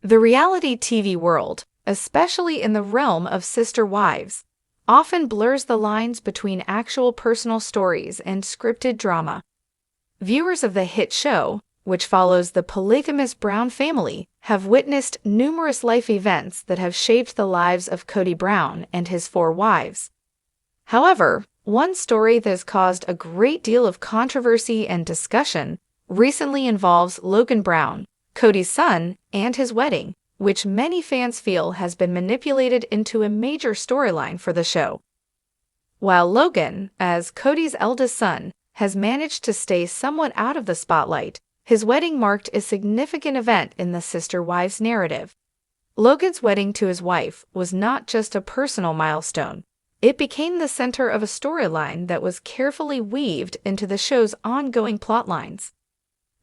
The reality TV world, especially in the realm of sister wives, often blurs the lines between actual personal stories and scripted drama. Viewers of the hit show, which follows the polygamous Brown family, have witnessed numerous life events that have shaped the lives of Kody Brown and his 4 wives. However, one story that has caused a great deal of controversy and discussion recently involves Logan Brown, Kody's son, and his wedding, which many fans feel has been manipulated into a major storyline for the show. While Logan, as Kody's eldest son, has managed to stay somewhat out of the spotlight, his wedding marked a significant event in the sister wives narrative. Logan's wedding to his wife was not just a personal milestone. It became the center of a storyline that was carefully weaved into the show's ongoing plotlines.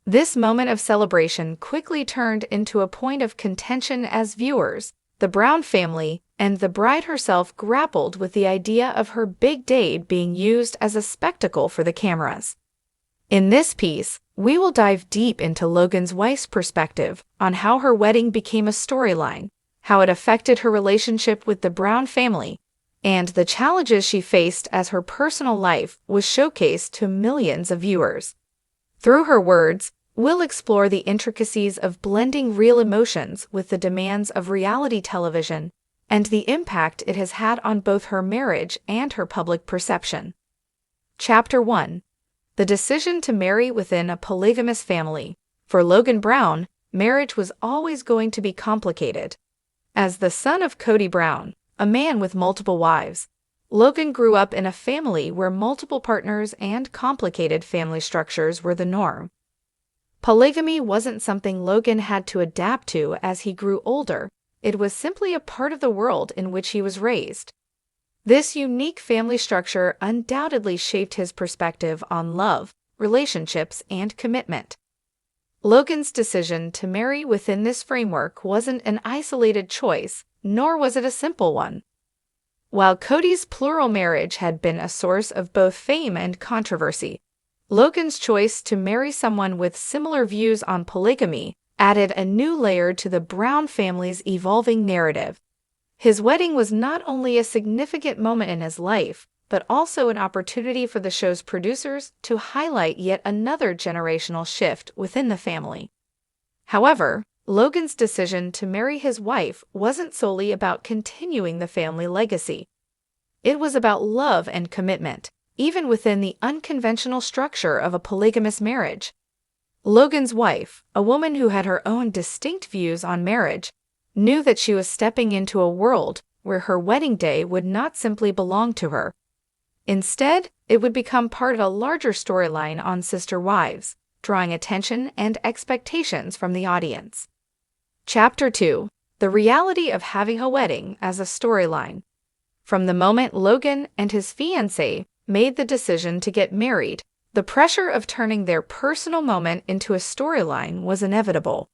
This moment of celebration quickly turned into a point of contention as viewers, the Brown family, and the bride herself grappled with the idea of her big day being used as a spectacle for the cameras. In this piece, we will dive deep into Logan's wife's perspective on how her wedding became a storyline, how it affected her relationship with the Brown family, and the challenges she faced as her personal life was showcased to millions of viewers. Through her words, we'll explore the intricacies of blending real emotions with the demands of reality television and the impact it has had on both her marriage and her public perception. Chapter 1. The decision to marry within a polygamous family. For Logan Brown, marriage was always going to be complicated. As the son of Kody Brown, a man with multiple wives, Logan grew up in a family where multiple partners and complicated family structures were the norm. Polygamy wasn't something Logan had to adapt to as he grew older. It was simply a part of the world in which he was raised. This unique family structure undoubtedly shaped his perspective on love, relationships, and commitment. Logan's decision to marry within this framework wasn't an isolated choice, nor was it a simple one. While Kody's plural marriage had been a source of both fame and controversy, Logan's choice to marry someone with similar views on polygamy added a new layer to the Brown family's evolving narrative. His wedding was not only a significant moment in his life, but also an opportunity for the show's producers to highlight yet another generational shift within the family. However, Logan's decision to marry his wife wasn't solely about continuing the family legacy. It was about love and commitment, even within the unconventional structure of a polygamous marriage. Logan's wife, a woman who had her own distinct views on marriage, knew that she was stepping into a world where her wedding day would not simply belong to her. Instead, it would become part of a larger storyline on sister wives, drawing attention and expectations from the audience. Chapter 2. The reality of having a wedding as a storyline. From the moment Logan and his fiancée made the decision to get married, the pressure of turning their personal moment into a storyline was inevitable.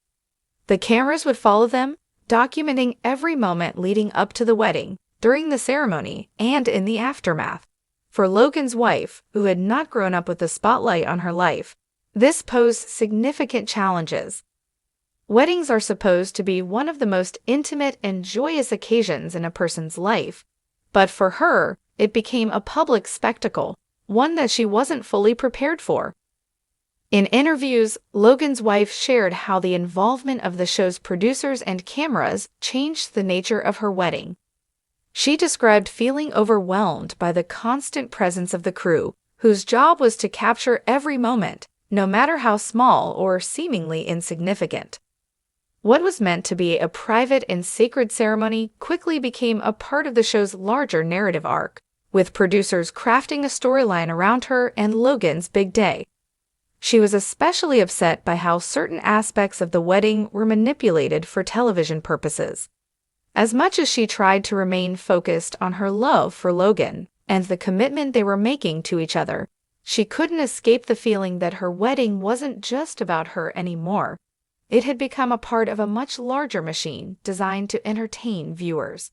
The cameras would follow them, documenting every moment leading up to the wedding, during the ceremony, and in the aftermath. For Logan's wife, who had not grown up with the spotlight on her life, this posed significant challenges. Weddings are supposed to be one of the most intimate and joyous occasions in a person's life, but for her, it became a public spectacle, one that she wasn't fully prepared for. In interviews, Logan's wife shared how the involvement of the show's producers and cameras changed the nature of her wedding. She described feeling overwhelmed by the constant presence of the crew, whose job was to capture every moment, no matter how small or seemingly insignificant. What was meant to be a private and sacred ceremony quickly became a part of the show's larger narrative arc, with producers crafting a storyline around her and Logan's big day. She was especially upset by how certain aspects of the wedding were manipulated for television purposes. As much as she tried to remain focused on her love for Logan and the commitment they were making to each other, she couldn't escape the feeling that her wedding wasn't just about her anymore. It had become a part of a much larger machine designed to entertain viewers.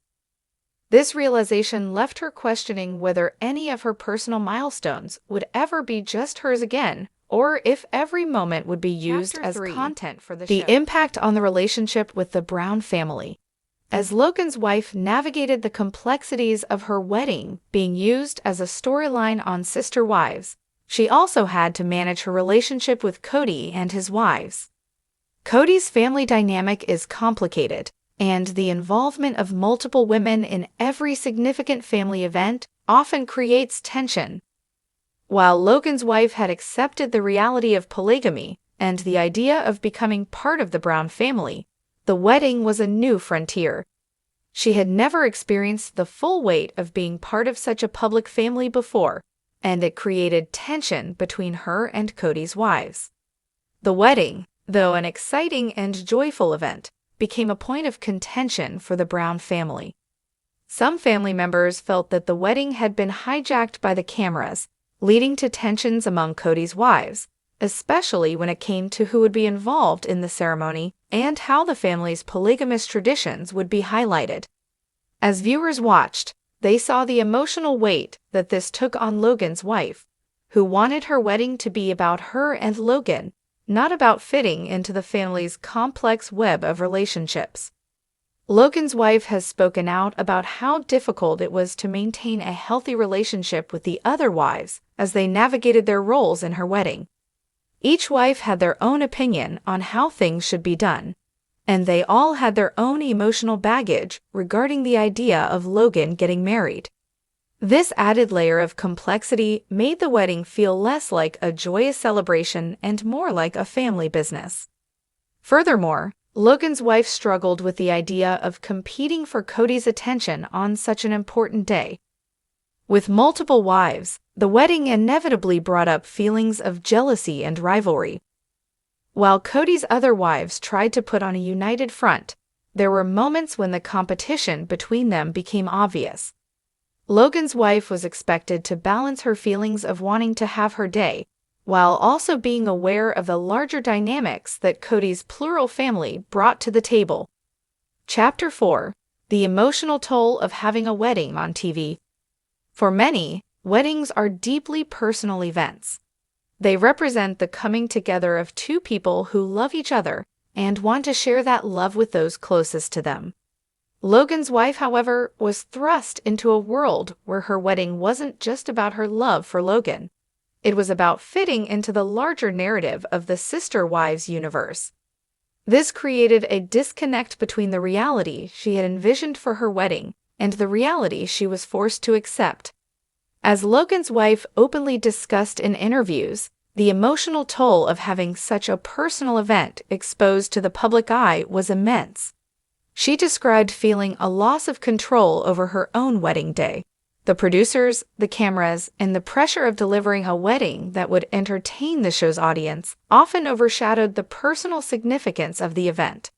This realization left her questioning whether any of her personal milestones would ever be just hers again, or if every moment would be used as content for the show. The impact on the relationship with the Brown family. As Logan's wife navigated the complexities of her wedding being used as a storyline on Sister Wives, she also had to manage her relationship with Kody and his wives. Kody's family dynamic is complicated, and the involvement of multiple women in every significant family event often creates tension. While Logan's wife had accepted the reality of polygamy and the idea of becoming part of the Brown family, the wedding was a new frontier. She had never experienced the full weight of being part of such a public family before, and it created tension between her and Kody's wives. The wedding, though an exciting and joyful event, became a point of contention for the Brown family. Some family members felt that the wedding had been hijacked by the cameras, leading to tensions among Kody's wives, especially when it came to who would be involved in the ceremony and how the family's polygamous traditions would be highlighted. As viewers watched, they saw the emotional weight that this took on Logan's wife, who wanted her wedding to be about her and Logan, not about fitting into the family's complex web of relationships. Logan's wife has spoken out about how difficult it was to maintain a healthy relationship with the other wives as they navigated their roles in her wedding. Each wife had their own opinion on how things should be done, and they all had their own emotional baggage regarding the idea of Logan getting married. This added layer of complexity made the wedding feel less like a joyous celebration and more like a family business. Furthermore, Logan's wife struggled with the idea of competing for Kody's attention on such an important day. With multiple wives, the wedding inevitably brought up feelings of jealousy and rivalry. While Kody's other wives tried to put on a united front, there were moments when the competition between them became obvious. Logan's wife was expected to balance her feelings of wanting to have her day, while also being aware of the larger dynamics that Kody's plural family brought to the table. Chapter 4: The Emotional Toll of Having a Wedding on TV. For many, weddings are deeply personal events. They represent the coming together of two people who love each other and want to share that love with those closest to them. Logan's wife, however, was thrust into a world where her wedding wasn't just about her love for Logan. It was about fitting into the larger narrative of the Sister Wives universe. This created a disconnect between the reality she had envisioned for her wedding and the reality she was forced to accept. As Logan's wife openly discussed in interviews, the emotional toll of having such a personal event exposed to the public eye was immense. She described feeling a loss of control over her own wedding day. The producers, the cameras, and the pressure of delivering a wedding that would entertain the show's audience often overshadowed the personal significance of the event.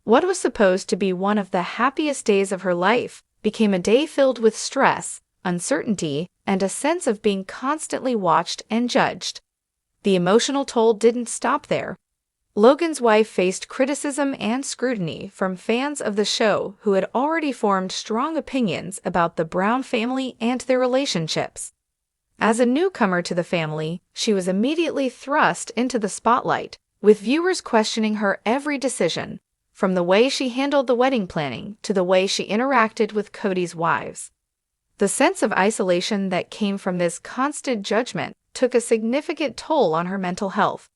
What was supposed to be one of the happiest days of her life became a day filled with stress, uncertainty, and a sense of being constantly watched and judged. The emotional toll didn't stop there. Logan's wife faced criticism and scrutiny from fans of the show who had already formed strong opinions about the Brown family and their relationships. As a newcomer to the family, she was immediately thrust into the spotlight, with viewers questioning her every decision, from the way she handled the wedding planning to the way she interacted with Kody's wives. The sense of isolation that came from this constant judgment took a significant toll on her mental health.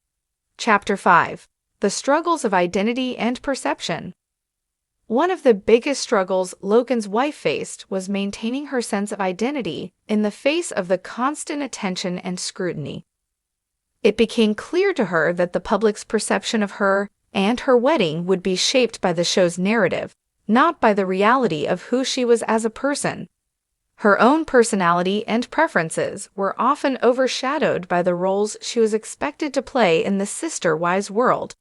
Chapter 5: The Struggles of Identity and Perception. One of the biggest struggles Logan's wife faced was maintaining her sense of identity in the face of the constant attention and scrutiny. It became clear to her that the public's perception of her and her wedding would be shaped by the show's narrative, not by the reality of who she was as a person. Her own personality and preferences were often overshadowed by the roles she was expected to play in the Sister Wives world.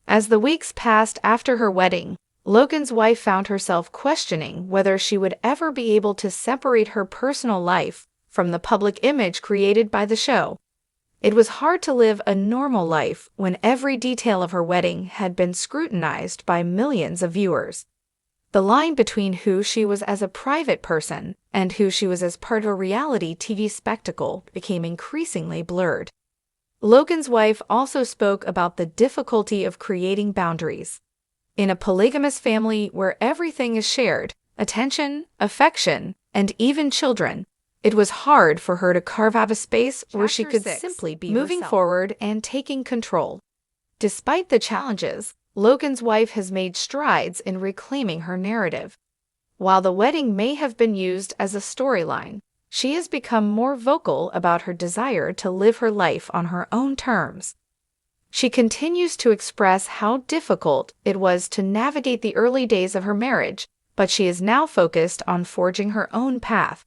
As the weeks passed after her wedding, Logan's wife found herself questioning whether she would ever be able to separate her personal life from the public image created by the show. It was hard to live a normal life when every detail of her wedding had been scrutinized by millions of viewers. The line between who she was as a private person and who she was as part of a reality TV spectacle became increasingly blurred. Logan's wife also spoke about the difficulty of creating boundaries. In a polygamous family where everything is shared, attention, affection, and even children, it was hard for her to carve out a space where she could simply be moving forward and taking control. Despite the challenges, Logan's wife has made strides in reclaiming her narrative. While the wedding may have been used as a storyline, she has become more vocal about her desire to live her life on her own terms. She continues to express how difficult it was to navigate the early days of her marriage, but she is now focused on forging her own path.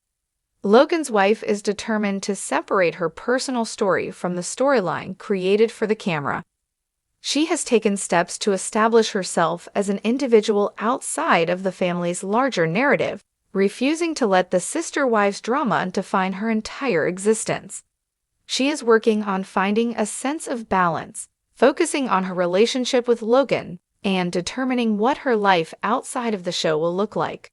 Logan's wife is determined to separate her personal story from the storyline created for the camera. She has taken steps to establish herself as an individual outside of the family's larger narrative, refusing to let the sister wives' drama define her entire existence. She is working on finding a sense of balance, focusing on her relationship with Logan, and determining what her life outside of the show will look like.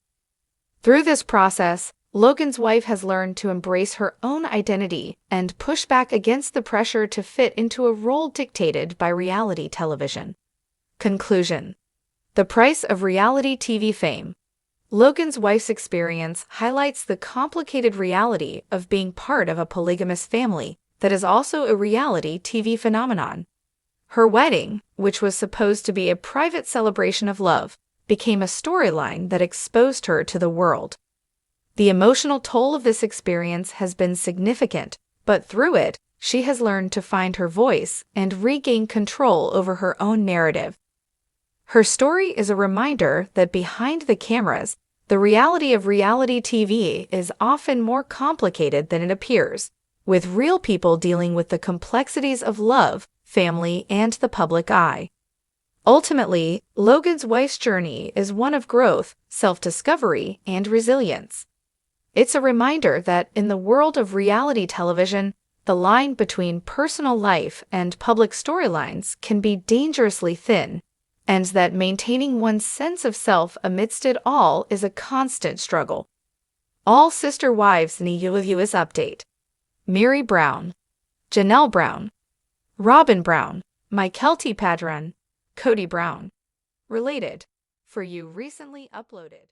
Through this process, Logan's wife has learned to embrace her own identity and push back against the pressure to fit into a role dictated by reality television. Conclusion: the price of reality TV fame. Logan's wife's experience highlights the complicated reality of being part of a polygamous family that is also a reality TV phenomenon. Her wedding, which was supposed to be a private celebration of love, became a storyline that exposed her to the world. The emotional toll of this experience has been significant, but through it, she has learned to find her voice and regain control over her own narrative. Her story is a reminder that behind the cameras, the reality of reality TV is often more complicated than it appears, with real people dealing with the complexities of love, family, and the public eye. Ultimately, Logan's wife's journey is one of growth, self-discovery, and resilience. It's a reminder that in the world of reality television, the line between personal life and public storylines can be dangerously thin, and that maintaining one's sense of self amidst it all is a constant struggle. All sister wives need a US update. Mary Brown, Janelle Brown, Robyn Brown, Mykelti Padron, Kody Brown. Related. For you recently uploaded.